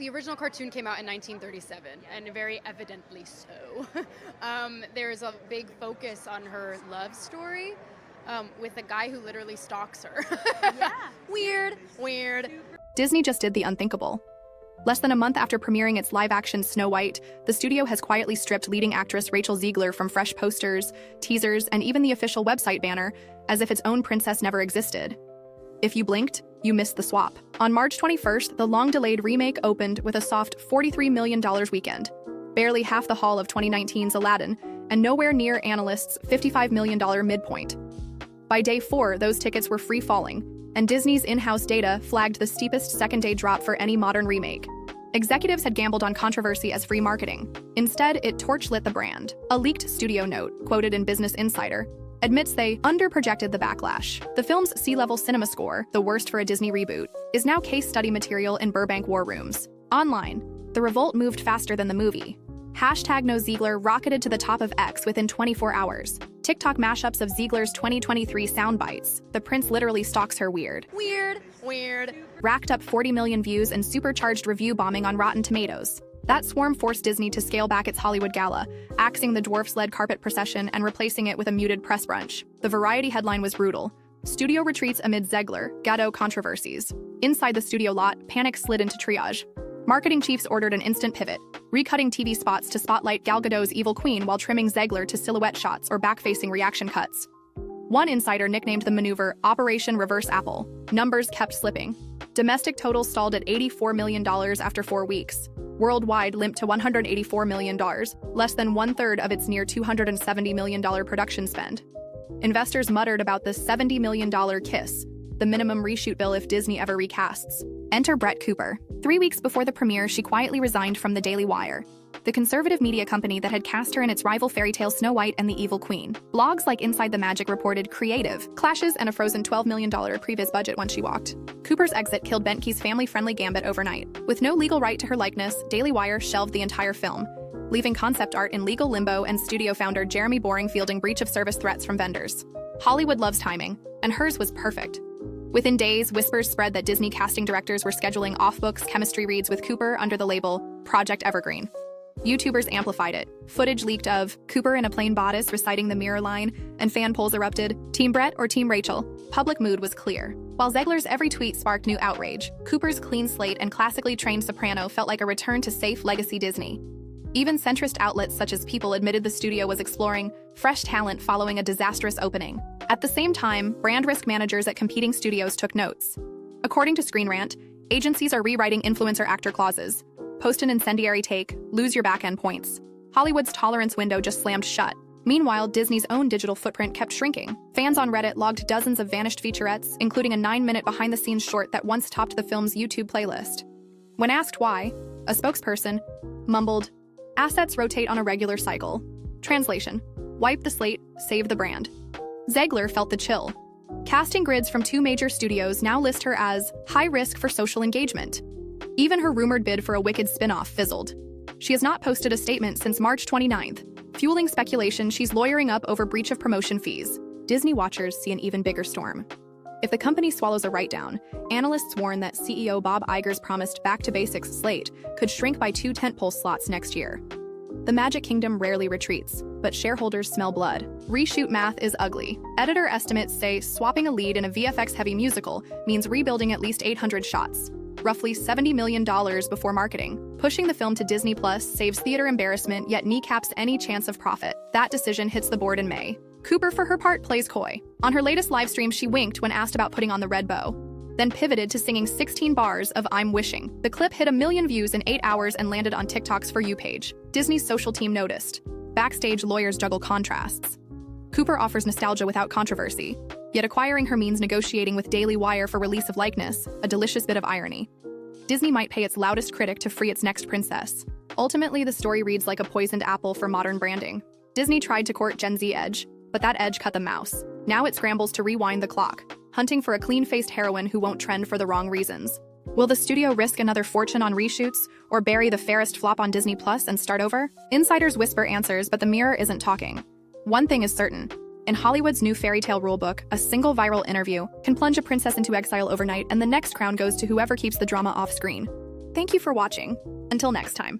The original cartoon came out in 1937, and very evidently so. There's a big focus on her love story with a guy who literally stalks her. Yeah. Weird. Disney just did the unthinkable. Less than a month after premiering its live-action Snow White, the studio has quietly stripped leading actress Rachel Zegler from fresh posters, teasers, and even the official website banner, as if its own princess never existed. If you blinked, you missed the swap. On March 21st, the long-delayed remake opened with a soft $43 million weekend, barely half the haul of 2019's Aladdin, and nowhere near analysts' $55 million midpoint. By day 4, those tickets were free-falling, and Disney's in-house data flagged the steepest second-day drop for any modern remake. Executives had gambled on controversy as free marketing. Instead, it torch-lit the brand. A leaked studio note, quoted in Business Insider, admits they under-projected the backlash. The film's C-level cinema score, the worst for a Disney reboot, is now case study material in Burbank war rooms. Online, the revolt moved faster than the movie. #NoZegler rocketed to the top of X within 24 hours. TikTok mashups of Zegler's 2023 soundbites. The prince literally stalks her weird. Racked up 40 million views and supercharged review bombing on Rotten Tomatoes. That swarm forced Disney to scale back its Hollywood gala, axing the dwarfs-led carpet procession and replacing it with a muted press brunch. The Variety headline was brutal. Studio retreats amid Zegler, Gadot controversies. Inside the studio lot, panic slid into triage. Marketing chiefs ordered an instant pivot, recutting TV spots to spotlight Gal Gadot's evil queen while trimming Zegler to silhouette shots or back-facing reaction cuts. One insider nicknamed the maneuver Operation Reverse Apple. Numbers kept slipping. Domestic totals stalled at $84 million after 4 weeks. Worldwide limped to $184 million, less than one-third of its near $270 million production spend. Investors muttered about the $70 million kiss, the minimum reshoot bill if Disney ever recasts. Enter Brett Cooper. 3 weeks before the premiere, she quietly resigned from the Daily Wire, the conservative media company that had cast her in its rival fairy tale Snow White and the Evil Queen. Blogs like Inside the Magic reported creative clashes and a frozen $12 million previs budget once she walked. Cooper's exit killed Benke's family-friendly gambit overnight. With no legal right to her likeness, Daily Wire shelved the entire film, leaving concept art in legal limbo and studio founder Jeremy Boring fielding breach of service threats from vendors. Hollywood loves timing, and hers was perfect. Within days, whispers spread that Disney casting directors were scheduling off-books chemistry reads with Cooper under the label Project Evergreen. YouTubers amplified it. Footage leaked of Cooper in a plain bodice reciting the mirror line, and fan polls erupted, Team Brett or Team Rachel? Public mood was clear. While Zegler's every tweet sparked new outrage, Cooper's clean slate and classically trained soprano felt like a return to safe legacy Disney. Even centrist outlets such as People admitted the studio was exploring fresh talent following a disastrous opening. At the same time, brand risk managers at competing studios took notes. According to Screen Rant, agencies are rewriting influencer actor clauses. Post an incendiary take, lose your back-end points. Hollywood's tolerance window just slammed shut. Meanwhile, Disney's own digital footprint kept shrinking. Fans on Reddit logged dozens of vanished featurettes, including a 9-minute behind-the-scenes short that once topped the film's YouTube playlist. When asked why, a spokesperson mumbled, "Assets rotate on a regular cycle." Translation: wipe the slate, save the brand. Zegler felt the chill. Casting grids from 2 major studios now list her as high risk for social engagement. Even her rumored bid for a Wicked spin-off fizzled. She has not posted a statement since March 29th, fueling speculation she's lawyering up over breach of promotion fees. Disney watchers see an even bigger storm. If the company swallows a write-down, analysts warn that CEO Bob Iger's promised back-to-basics slate could shrink by 2 tentpole slots next year. The Magic Kingdom rarely retreats, but shareholders smell blood. Reshoot math is ugly. Editor estimates say swapping a lead in a VFX-heavy musical means rebuilding at least 800 shots, roughly $70 million before marketing. Pushing the film to Disney Plus saves theater embarrassment yet kneecaps any chance of profit. That decision hits the board in May. Cooper, for her part, plays coy. On her latest livestream, she winked when asked about putting on the red bow, then pivoted to singing 16 bars of I'm Wishing. The clip hit 1 million views in 8 hours and landed on TikTok's For You page. Disney's social team noticed. Backstage, lawyers juggle contrasts. Cooper offers nostalgia without controversy, yet acquiring her means negotiating with Daily Wire for release of likeness, a delicious bit of irony. Disney might pay its loudest critic to free its next princess. Ultimately, the story reads like a poisoned apple for modern branding. Disney tried to court Gen Z edge, but that edge cut the mouse. Now it scrambles to rewind the clock, hunting for a clean-faced heroine who won't trend for the wrong reasons. Will the studio risk another fortune on reshoots, or bury the fairest flop on Disney Plus and start over? Insiders whisper answers, but the mirror isn't talking. One thing is certain. In Hollywood's new fairy tale rulebook, a single viral interview can plunge a princess into exile overnight, and the next crown goes to whoever keeps the drama off screen. Thank you for watching. Until next time.